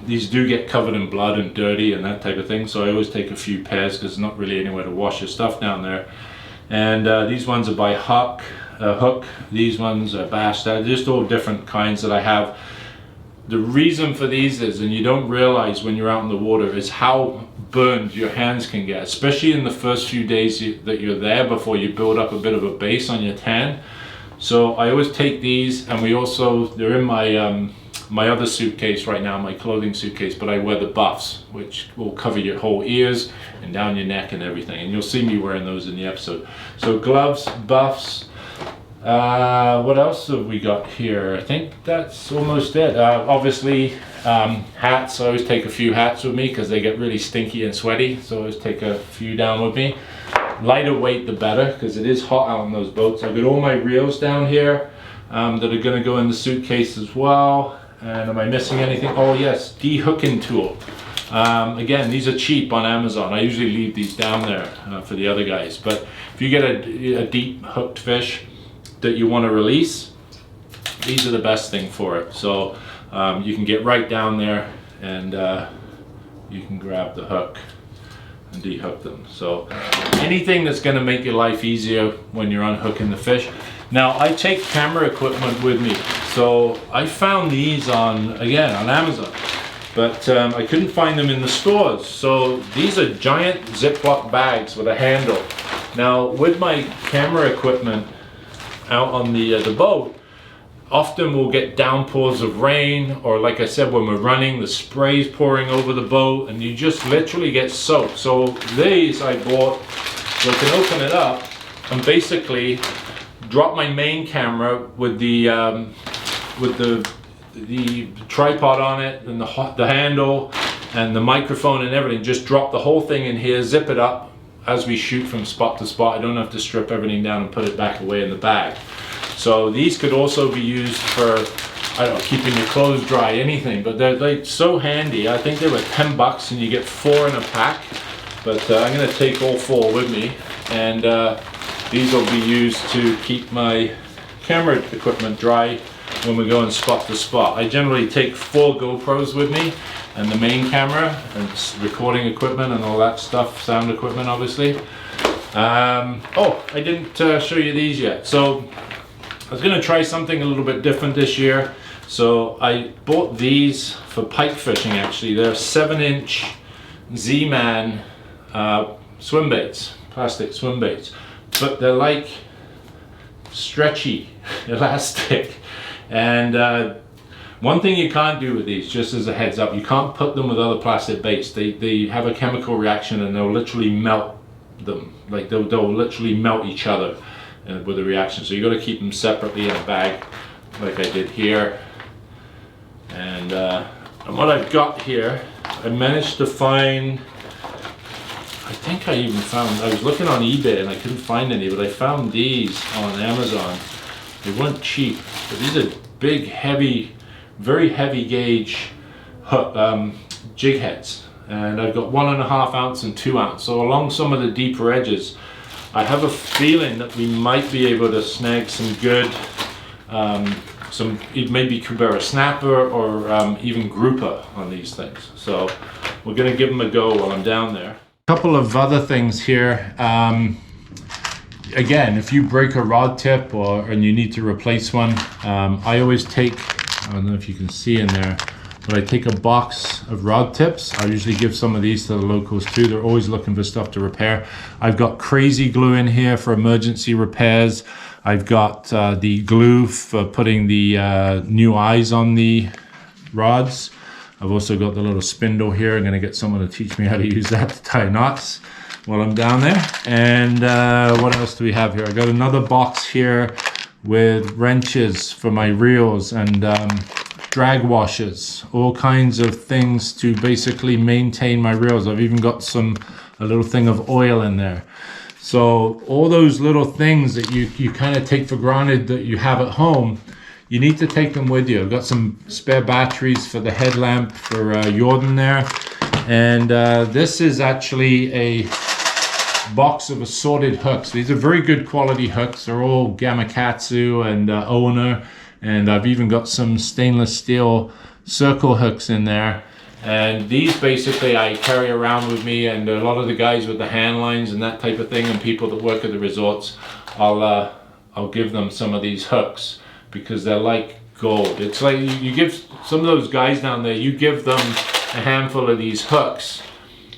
These do get covered in blood and dirty and that type of thing, so I always take a few pairs because there's not really anywhere to wash your stuff down there. And these ones are by Hook. These ones are Bass. They're just all different kinds that I have. The reason for these is, and you don't realize when you're out in the water, is how burned your hands can get, especially in the first few days that you're there before you build up a bit of a base on your tan. So I always take these, and they're in my my other suitcase right now, my clothing suitcase, but I wear the buffs, which will cover your whole ears and down your neck and everything, and you'll see me wearing those in the episode. So gloves, buffs, what else have we got here? I think that's almost it. Obviously hats. I always take a few hats with me because they get really stinky and sweaty, so I always take a few down with me. Lighter weight the better, because it is hot out on those boats. I've got all my reels down here that are going to go in the suitcase as well. And am I missing anything? Oh yes, de-hooking tool. Again, these are cheap on Amazon. I usually leave these down there for the other guys. But if you get a deep hooked fish that you want to release, these are the best thing for it. So you can get right down there and you can grab the hook and de-hook them. So anything that's going to make your life easier when you're unhooking the fish. Now I take camera equipment with me, so I found these on Amazon, but I couldn't find them in the stores. So these are giant Ziploc bags with a handle. Now with my camera equipment out on the boat, often we'll get downpours of rain, or like I said, when we're running, the spray's pouring over the boat and you just literally get soaked. So these I bought, so I can open it up and basically drop my main camera with the tripod on it and the handle and the microphone and everything. Just drop the whole thing in here, zip it up as we shoot from spot to spot. I don't have to strip everything down and put it back away in the bag. So these could also be used for, I don't know, keeping your clothes dry, anything, but they're like so handy. I think they were $10 and you get 4 in a pack, but I'm going to take all 4 with me, and these will be used to keep my camera equipment dry when we're going spot to spot. I generally take 4 GoPros with me and the main camera and recording equipment and all that stuff, sound equipment obviously. Oh, I didn't show you these yet. So I was going to try something a little bit different this year. So I bought these for pike fishing actually. They're 7-inch Z-Man swim baits, plastic swim baits, but they're like stretchy, elastic. And one thing you can't do with these, just as a heads up, you can't put them with other plastic baits. They have a chemical reaction and they'll literally melt them. Like they'll literally melt each other with a reaction. So you got to keep them separately in a bag, like I did here. And what I've got here, I managed to find, I think I even found, I was looking on eBay and I couldn't find any, but I found these on Amazon. They weren't cheap, but these are big, heavy, very heavy gauge jig heads. And I've got 1.5 ounce and 2 ounce. So along some of the deeper edges, I have a feeling that we might be able to snag some good, maybe Kubera snapper or even grouper on these things. So we're gonna give them a go while I'm down there. A couple of other things here. Again, if you break a rod tip and you need to replace one, I always take, I don't know if you can see in there, but I take a box of rod tips. I usually give some of these to the locals too. They're always looking for stuff to repair. I've got crazy glue in here for emergency repairs. I've got the glue for putting the new eyes on the rods. I've also got the little spindle here. I'm gonna get someone to teach me how to use that to tie knots while I'm down there. And what else do we have here? I got another box here with wrenches for my reels and drag washers, all kinds of things to basically maintain my reels. I've even got a little thing of oil in there. So all those little things that you kind of take for granted that you have at home, you need to take them with you. I've got some spare batteries for the headlamp for Jordan there. And this is actually a box of assorted hooks. These are very good quality hooks. They're all Gamakatsu and Owner. And I've even got some stainless steel circle hooks in there. And these basically I carry around with me, and a lot of the guys with the hand lines and that type of thing, and people that work at the resorts, I'll give them some of these hooks because they're like gold. It's like you give some of those guys down there, you give them a handful of these hooks,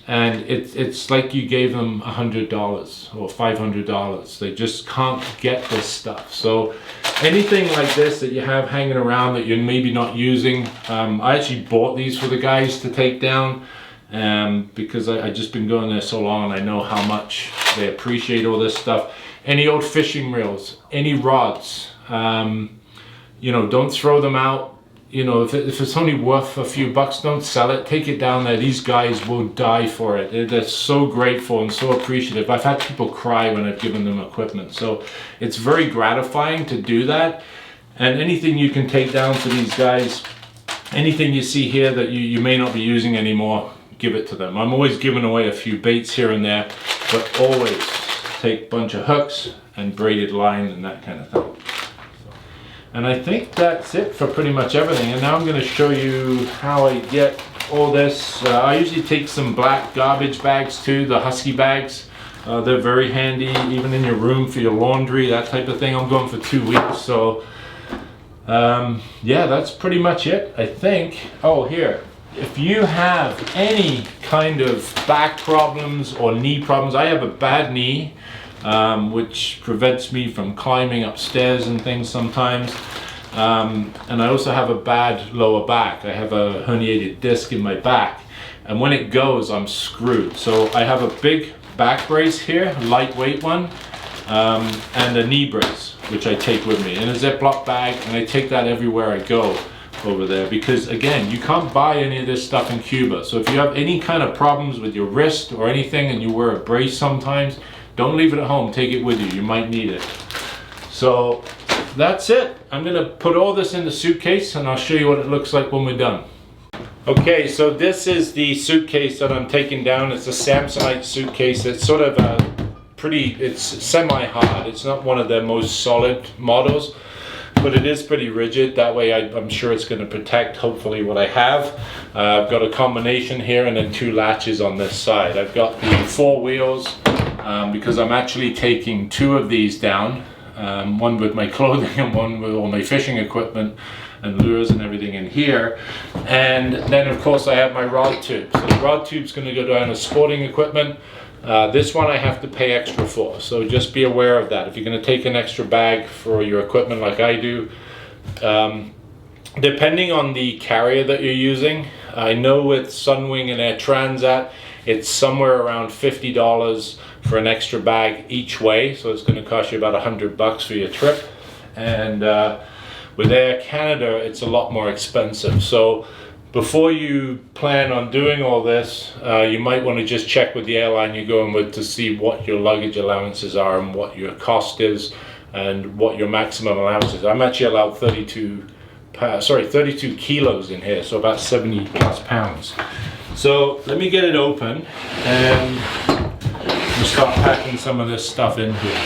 and it's like you gave them $100 or $500. They just can't get this stuff. So anything like this that you have hanging around that you're maybe not using, I actually bought these for the guys to take down because I just been going there so long and I know how much they appreciate all this stuff. Any old fishing reels, any rods, you know, don't throw them out. You know, if it's only worth a few bucks, don't sell it. Take it down there. These guys will die for it. They're so grateful and so appreciative. I've had people cry when I've given them equipment. So it's very gratifying to do that. And anything you can take down to these guys, anything you see here that you may not be using anymore, give it to them. I'm always giving away a few baits here and there, but always take a bunch of hooks and braided line and that kind of thing. And I think that's it for pretty much everything. And now I'm going to show you how I get all this. I usually take some black garbage bags too, the Husky bags. They're very handy, even in your room for your laundry, that type of thing. I'm going for 2 weeks, so yeah, that's pretty much it, I think. Oh, here, if you have any kind of back problems or knee problems, I have a bad knee. Which prevents me from climbing upstairs and things sometimes. And I also have a bad lower back. I have a herniated disc in my back. And when it goes, I'm screwed. So I have a big back brace here, a lightweight one, and a knee brace, which I take with me in a Ziploc bag. And I take that everywhere I go over there. Because again, you can't buy any of this stuff in Cuba. So if you have any kind of problems with your wrist or anything and you wear a brace sometimes, don't leave it at home, take it with you, you might need it. So that's it. I'm gonna put all this in the suitcase and I'll show you what it looks like when we're done. Okay, so this is the suitcase that I'm taking down. It's a Samsonite suitcase. It's sort of it's semi-hard. It's not one of their most solid models, but it is pretty rigid. That way I'm sure it's gonna protect hopefully what I have. I've got a combination here and then 2 latches on this side. I've got the 4 wheels, because I'm actually taking 2 of these down, one with my clothing and one with all my fishing equipment. and lures and everything in here. And then of course I have my rod tube. So the rod tube's going to go down as sporting equipment. This one I have to pay extra for, so just be aware of that. If you're going to take an extra bag for your equipment like I do, depending on the carrier that you're using, I know with Sunwing and Air Transat, it's somewhere around $50 for an extra bag each way, so it's going to cost you about $100 for your trip. And with Air Canada, it's a lot more expensive. So before you plan on doing all this, you might want to just check with the airline you're going with to see what your luggage allowances are and what your cost is and what your maximum allowance is. I'm actually allowed 32 kilos in here, so about 70 plus pounds. So let me get it open and we'll start packing some of this stuff in here.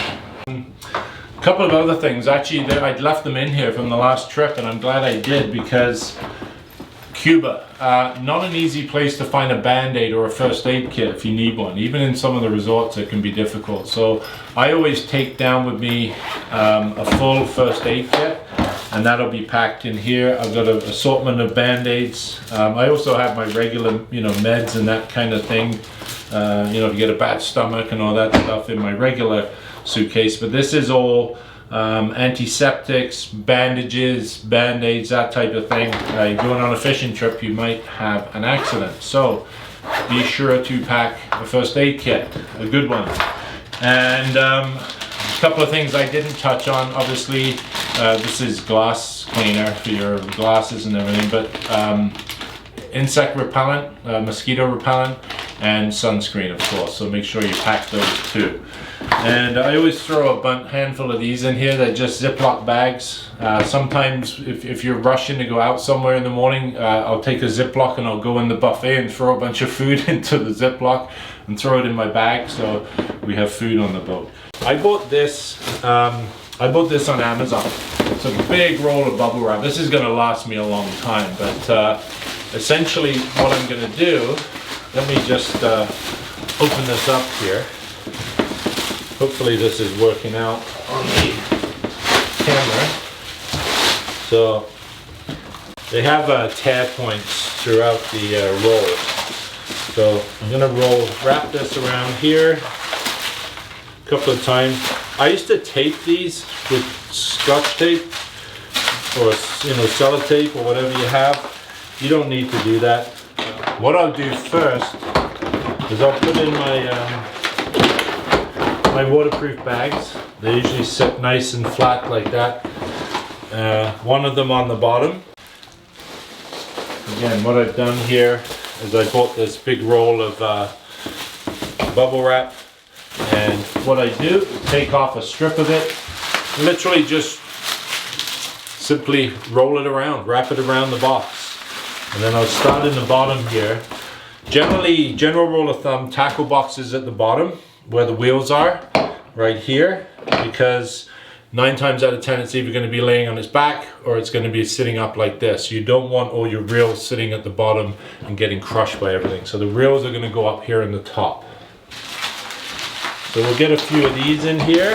A couple of other things, actually I'd left them in here from the last trip, and I'm glad I did, because Cuba, not an easy place to find a band-aid or a first aid kit if you need one. Even in some of the resorts it can be difficult. So I always take down with me a full first aid kit, and that'll be packed in here. I've got an assortment of band-aids. I also have my regular, meds and that kind of thing. If you get a bad stomach and all that stuff in my regular suitcase. But this is all antiseptics, bandages, band-aids, that type of thing. You're going on a fishing trip, you might have an accident. So be sure to pack a first aid kit, a good one. And a couple of things I didn't touch on, obviously, this is glass cleaner for your glasses and everything, but insect repellent, mosquito repellent, and sunscreen, of course. So make sure you pack those too. And I always throw a handful of these in here. They're just Ziploc bags. Sometimes if you're rushing to go out somewhere in the morning, I'll take a Ziploc and I'll go in the buffet and throw a bunch of food into the Ziploc and throw it in my bag, so we have food on the boat. I bought this on Amazon. It's a big roll of bubble wrap. This is going to last me a long time, but essentially what I'm going to do, let me just open this up here. Hopefully this is working out on the camera. So they have tear points throughout the roll. So I'm going to wrap this around here a couple of times. I used to tape these with Scotch tape or sellotape or whatever you have. You don't need to do that. What I'll do first is I'll put in my my waterproof bags. They usually sit nice and flat like that. One of them on the bottom. Again, what I've done here is I bought this big roll of bubble wrap, and what I do is take off a strip of it, literally just simply roll it around, wrap it around the box, and then I'll start in the bottom here. Generally, general rule of thumb, tackle box is at the bottom where the wheels are, right here, because 9 times out of 10 it's either going to be laying on its back or it's going to be sitting up like this. You don't want all your reels sitting at the bottom and getting crushed by everything. So the reels are going to go up here in the top. So we'll get a few of these in here,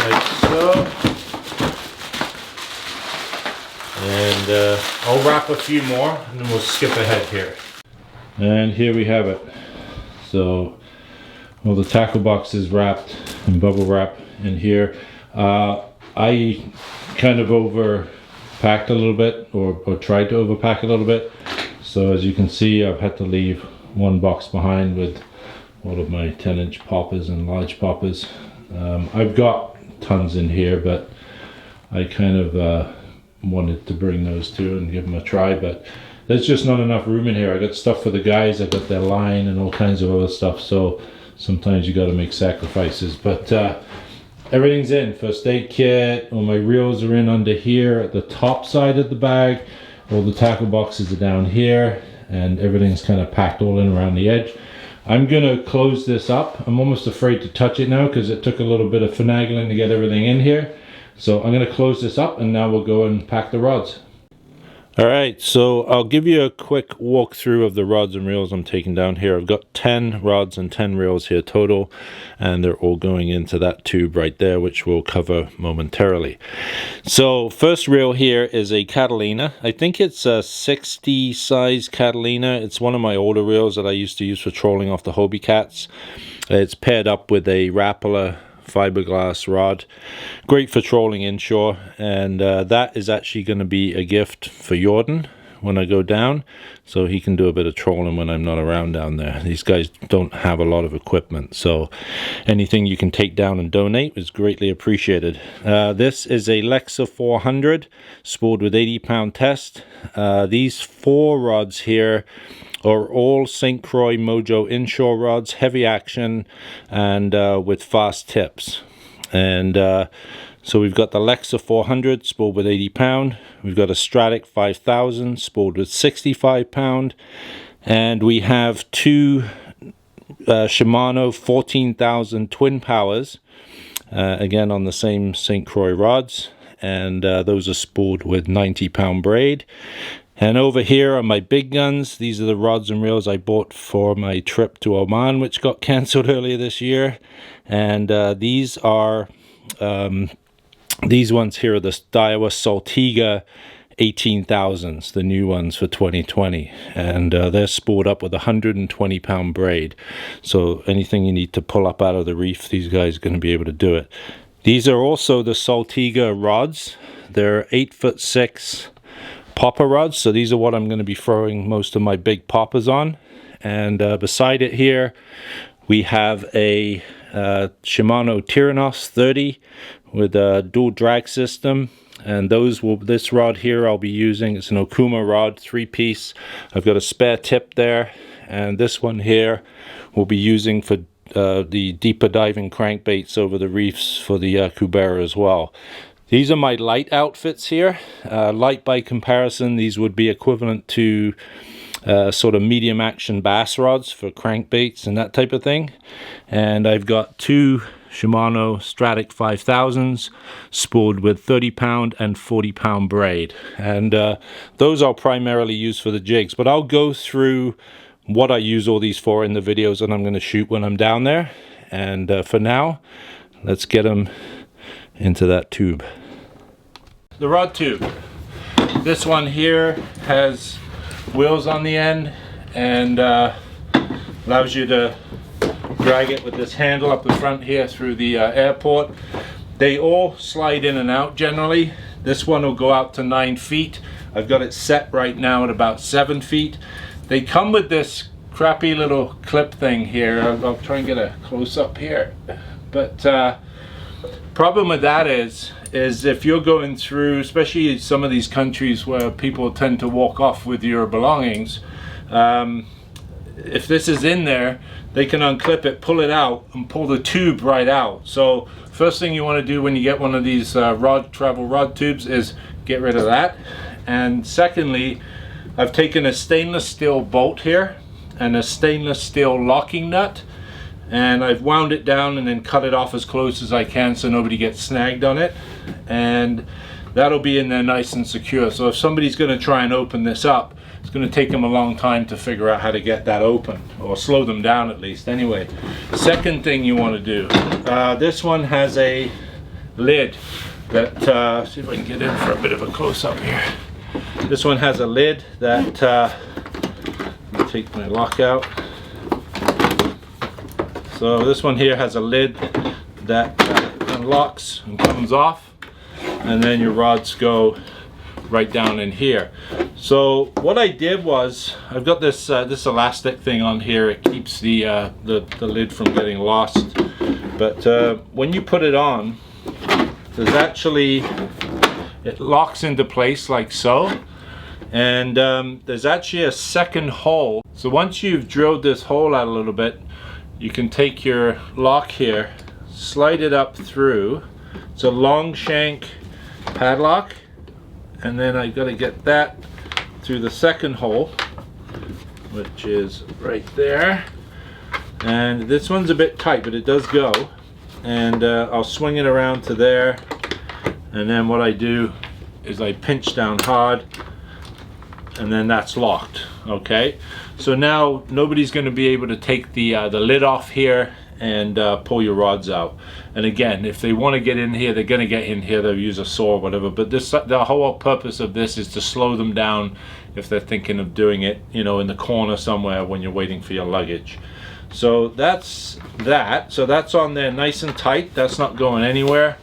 like so. And I'll wrap a few more and then we'll skip ahead here. And here we have it. So all the tackle box is wrapped in bubble wrap in here. I kind of overpacked a little bit, or tried to overpack a little bit. So as you can see, I've had to leave one box behind with all of my 10-inch poppers and large poppers. I've got tons in here, but I kind of wanted to bring those too and give them a try, but there's just not enough room in here. I got stuff for the guys, I got their line and all kinds of other stuff, so sometimes you got to make sacrifices. But everything's in. First aid kit, all my reels are in under here at the top side of the bag, all the tackle boxes are down here, and everything's kind of packed all in around the edge. I'm gonna close this up. I'm almost afraid to touch it now because it took a little bit of finagling to get everything in here. So I'm gonna close this up and now we'll go and pack the rods. Alright, so I'll give you a quick walkthrough of the rods and reels I'm taking down here. I've got 10 rods and 10 reels here total, and they're all going into that tube right there, which we'll cover momentarily. So first reel here is a Catalina. I think it's a 60 size Catalina. It's one of my older reels that I used to use for trolling off the Hobie Cats. It's paired up with a Rapala fiberglass rod, great for trolling inshore, and that is actually going to be a gift for Jordan when I go down, so he can do a bit of trolling when I'm not around down there. These guys don't have a lot of equipment, so anything you can take down and donate is greatly appreciated. This is a Lexa 400 spooled with 80-pound test. These 4 rods here are all St. Croix Mojo inshore rods, heavy action, and with fast tips. And so we've got the Lexa 400 spooled with 80-pound. We've got a Stratic 5000 spooled with 65-pound. And we have 2 Shimano 14,000 twin powers, again on the same St. Croix rods. And those are spooled with 90-pound braid. And over here are my big guns. These are the rods and reels I bought for my trip to Oman, which got cancelled earlier this year. And these are, these ones here are the Daiwa Saltiga 18,000s, the new ones for 2020. And they're spooled up with a 120-pound braid. So anything you need to pull up out of the reef, these guys are going to be able to do it. These are also the Saltiga rods. They're 8'6" popper rods, so these are what I'm going to be throwing most of my big poppers on. And beside it here we have a Shimano Tyrannos 30 with a dual drag system, and this rod here I'll be using, it's an Okuma rod, 3-piece. I've got a spare tip there, and this one here we'll be using for the deeper diving crankbaits over the reefs for the Kubera as well. These are my light outfits here. Light by comparison, these would be equivalent to sort of medium action bass rods for crankbaits and that type of thing. And I've got 2 Shimano Stratic 5000s spooled with 30-pound and 40-pound braid. And those I'll primarily use for the jigs, but I'll go through what I use all these for in the videos that I'm going to shoot when I'm down there. And for now, let's get them into that tube. The rod tube. This one here has wheels on the end and allows you to drag it with this handle up the front here through the airport. They all slide in and out generally. This one will go out to 9 feet. I've got it set right now at about 7 feet. They come with this crappy little clip thing here. I'll try and get a close-up here. But problem with that is if you're going through, especially some of these countries where people tend to walk off with your belongings, if this is in there, they can unclip it, pull it out, and pull the tube right out. So first thing you want to do when you get one of these travel rod tubes is get rid of that. And secondly, I've taken a stainless steel bolt here and a stainless steel locking nut, and I've wound it down and then cut it off as close as I can so nobody gets snagged on it, and that'll be in there nice and secure. So if somebody's going to try and open this up, it's going to take them a long time to figure out how to get that open, or slow them down at least. Anyway, second thing you want to do, this one has a lid that, see if I can get in for a bit of a close-up here. This one has a lid that, let me take my lock out. So this one here has a lid that unlocks and comes off, and then your rods go right down in here. So what I did was, I've got this this elastic thing on here. It keeps the lid from getting lost. But when you put it on, there's actually, it locks into place like so, and there's actually a second hole. So once you've drilled this hole out a little bit, you can take your lock here, slide it up through. It's a long shank padlock, and then I've got to get that through the second hole, which is right there. And this one's a bit tight, but it does go. And I'll swing it around to there, and then what I do is I pinch down hard, and then that's locked. Okay, so now nobody's going to be able to take the lid off here and pull your rods out. And again, if they want to get in here, they're going to get in here. They'll use a saw or whatever, but the whole purpose of this is to slow them down if they're thinking of doing it, you know, in the corner somewhere when you're waiting for your luggage. So that's that. So that's on there nice and tight. That's not going anywhere,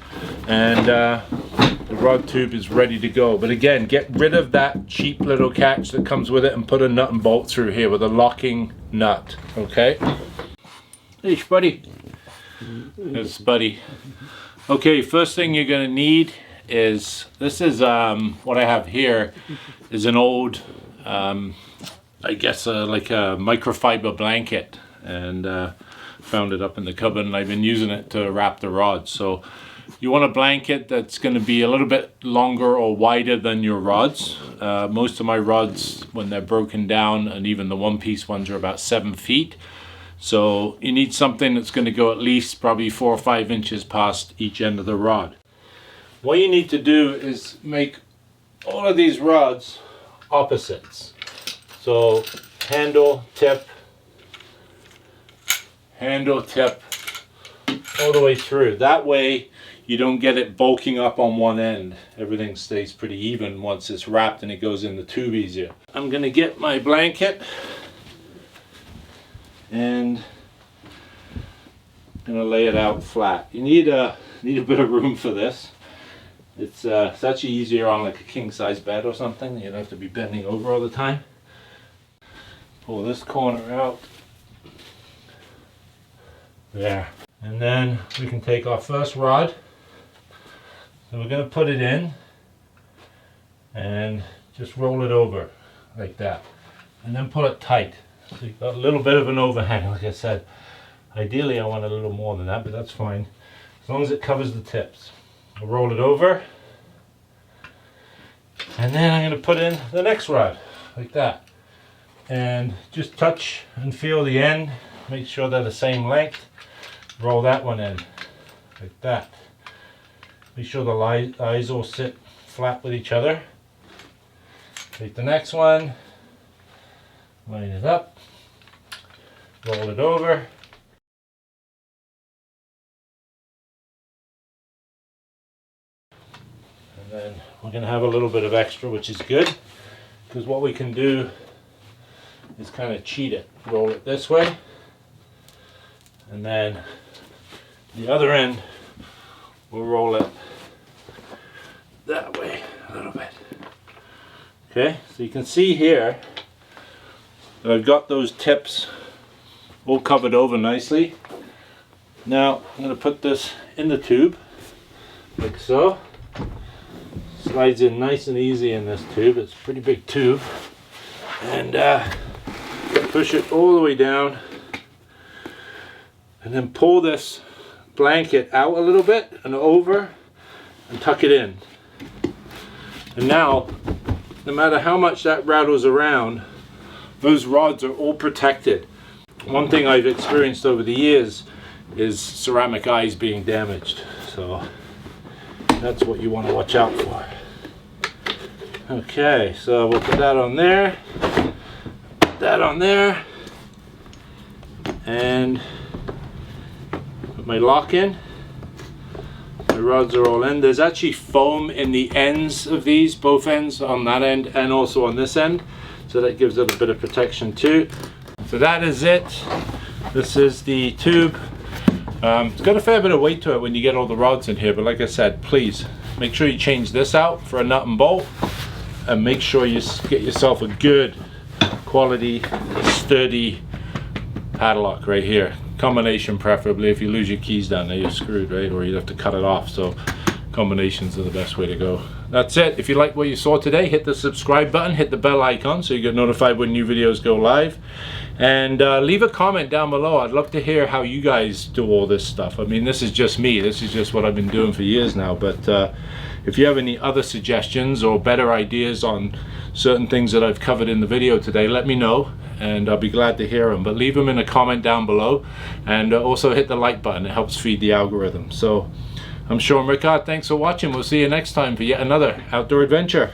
and the rod tube is ready to go. But again, get rid of that cheap little catch that comes with it and put a nut and bolt through here with a locking nut. Okay. Hey, Spuddy. There's Spuddy. Okay, first thing you're going to need is, this is what I have here is an old, I guess like a microfiber blanket, and found it up in the cupboard, and I've been using it to wrap the rods. So you want a blanket that's going to be a little bit longer or wider than your rods. Most of my rods, when they're broken down, and even the one-piece ones, are about 7 feet. So you need something that's going to go at least probably 4 or 5 inches past each end of the rod. What you need to do is make all of these rods opposites. So handle, tip, all the way through. That way you don't get it bulking up on one end. Everything stays pretty even once it's wrapped and it goes in the tube easier. I'm going to get my blanket and I'm going to lay it out flat. You need a bit of room for this. It's actually easier on like a king-size bed or something. You don't have to be bending over all the time. Pull this corner out. There. And then we can take our first rod. So we're going to put it in and just roll it over like that. And then pull it tight. So you've got a little bit of an overhang, like I said. Ideally I want a little more than that, but that's fine. As long as it covers the tips. I'll roll it over. And then I'm going to put in the next rod, like that. And just touch and feel the end. Make sure they're the same length. Roll that one in, like that. Make sure the eyes all sit flat with each other. Take the next one. Line it up. Roll it over. And then we're going to have a little bit of extra, which is good, because what we can do is kind of cheat it. Roll it this way, and then the other end we'll roll it that way a little bit. Okay, so you can see here that I've got those tips all covered over nicely. Now I'm going to put this in the tube like so. Slides in nice and easy in this tube. It's a pretty big tube, and push it all the way down, and then pull this blanket out a little bit and over and tuck it in. And now, no matter how much that rattles around, those rods are all protected. One thing I've experienced over the years is ceramic eyes being damaged, so that's what you want to watch out for. Okay, so we'll put that on there, put that on there, and put my lock in. The rods are all in. There's actually foam in the ends of these, both ends, on that end and also on this end, so that gives it a bit of protection too. So that is it. This is the tube. It's got a fair bit of weight to it when you get all the rods in here, but like I said, please make sure you change this out for a nut and bolt, and make sure you get yourself a good quality sturdy padlock right here. Combination preferably. If you lose your keys down there, you're screwed, right? Or you'd have to cut it off. So combinations are the best way to go. That's it. If you like what you saw today, hit the subscribe button, hit the bell icon so you get notified when new videos go live, and leave a comment down below. I'd love to hear how you guys do all this stuff. I mean, this is just me. This is just what I've been doing for years now, but if you have any other suggestions or better ideas on certain things that I've covered in the video today, let me know, and I'll be glad to hear them. But leave them in a comment down below, and also hit the like button. It helps feed the algorithm. So I'm Sean Rickard. Thanks for watching. We'll see you next time for yet another outdoor adventure.